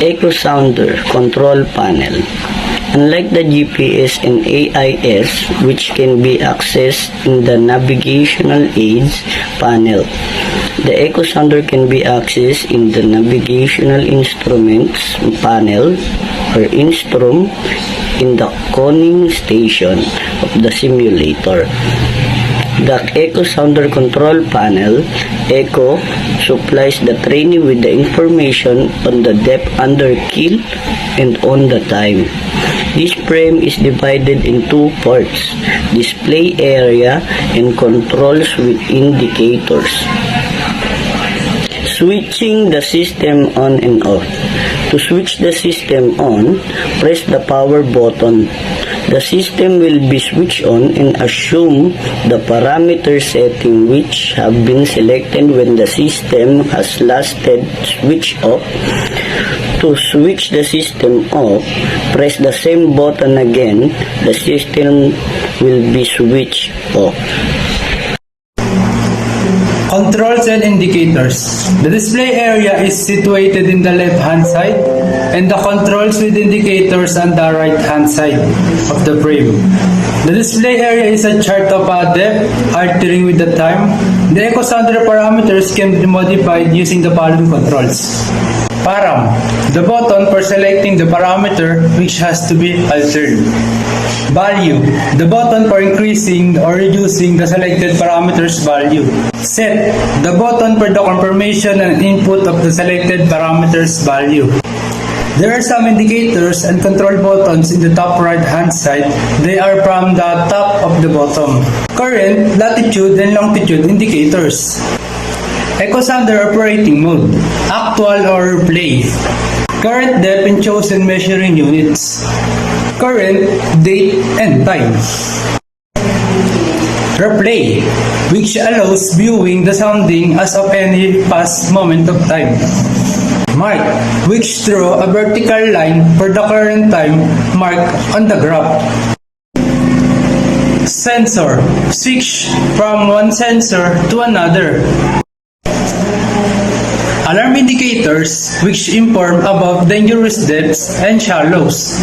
Echo Sounder Control Panel. Unlike the GPS and AIS, which can be accessed in the Navigational Aids panel, the Echo Sounder can be accessed in the Navigational Instruments panel or Instrum in the conning station of the simulator. The Echo Sounder Control Panel, ECHO, supplies the trainee with the information on the depth under keel and on the time. This frame is divided in two parts, display area and controls with indicators. Switching the system on and off. To switch the system on, press the power button. The system will be switched on and assume the parameter setting which have been selected when the system has lasted switch off. To switch the system off, press the same button again. The system will be switched off. Controls and indicators. The display area is situated in the left-hand side and the controls with indicators on the right-hand side of the frame. The display area is a chart of depth, altering with the time. The Echo Sounder parameters can be modified using the following controls. Param, the button for selecting the parameter which has to be altered. Value, the button for increasing or reducing the selected parameter's value. Set, the button for the confirmation and input of the selected parameter's value. There are some indicators and control buttons in the top right hand side. They are from the top of the bottom. Current, latitude, and longitude indicators. Echo Sounder operating mode, actual or play. Current depth in chosen measuring units. Current, date, and time. Replay, which allows viewing the sounding as of any past moment of time. Mark, which draw a vertical line for the current time mark on the graph. Sensor, switch from one sensor to another. Alarm indicators, which inform about dangerous depths and shallows.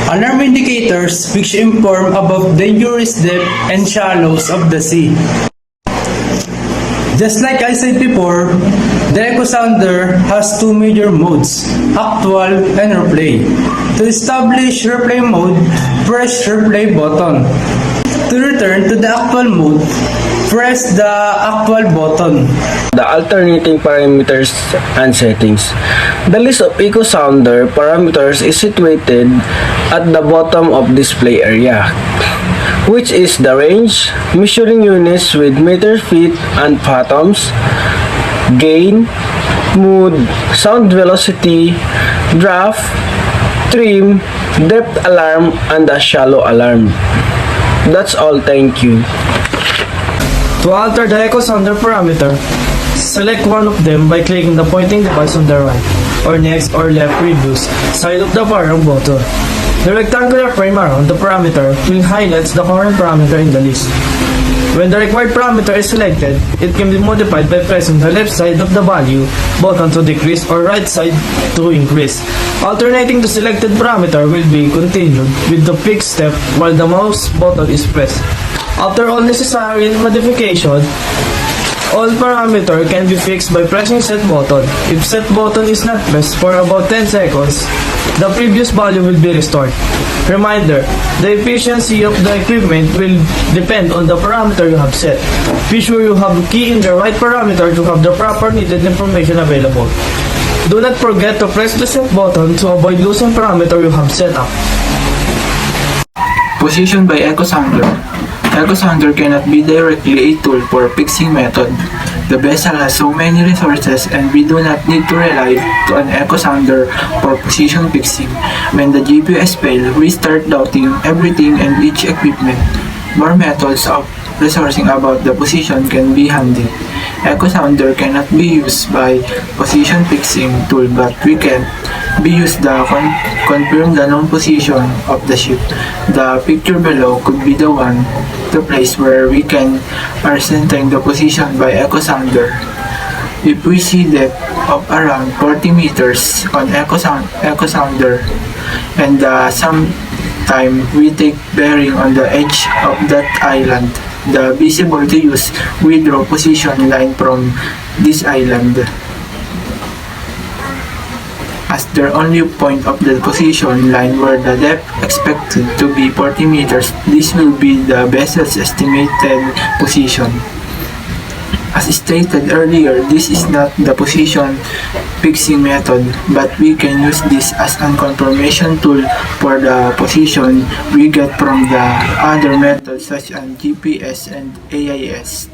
Alarm indicators, which inform about dangerous depth and shallows of the sea. Just like I said before, the Echo Sounder has two major modes, actual and replay. To establish replay mode, press replay button. To return to the actual mode, press the actual button. The alternating parameters and settings. The list of Echo Sounder parameters is situated at the bottom of display area, which is the range, measuring units with meter, feet, and fathoms, gain, mood, sound velocity, draft, trim, depth alarm, and the shallow alarm. That's all, thank you. To alter the Echo Sounder parameter, select one of them by clicking the pointing device on the right, or next or left previous side of the param button. The rectangular frame around the parameter will highlight the current parameter in the list. When the required parameter is selected, it can be modified by pressing the left side of the value button to decrease or right side to increase. Alternating the selected parameter will be continued with the fixed step while the mouse button is pressed. After all necessary modification, all parameter can be fixed by pressing set button. If set button is not pressed for about 10 seconds, the previous value will be restored. Reminder, the efficiency of the equipment will depend on the parameter you have set. Be sure you have key in the right parameter to have the proper needed information available. Do not forget to press the set button to avoid losing parameter you have set up. Position by Echo Sounder. Echo Sounder cannot be directly a tool for fixing method. The vessel has so many resources and we do not need to rely to an Echo Sounder for position fixing. When the GPS fails, we start doubting everything and each equipment. More methods of resourcing about the position can be handy. Echo Sounder cannot be used by position fixing tool, but we can be used to confirm the known position of the ship. The picture below could be the one, the place where we can ascertain the position by Echo Sounder. If we see depth of around 40 meters on echo sounder and sometime we take bearing on the edge of that island, the visible to use, we draw position line from this island. As their only point of the position line where the depth expected to be 40 meters, this will be the vessel's estimated position. As stated earlier, this is not the position fixing method, but we can use this as a confirmation tool for the position we get from the other methods such as GPS and AIS.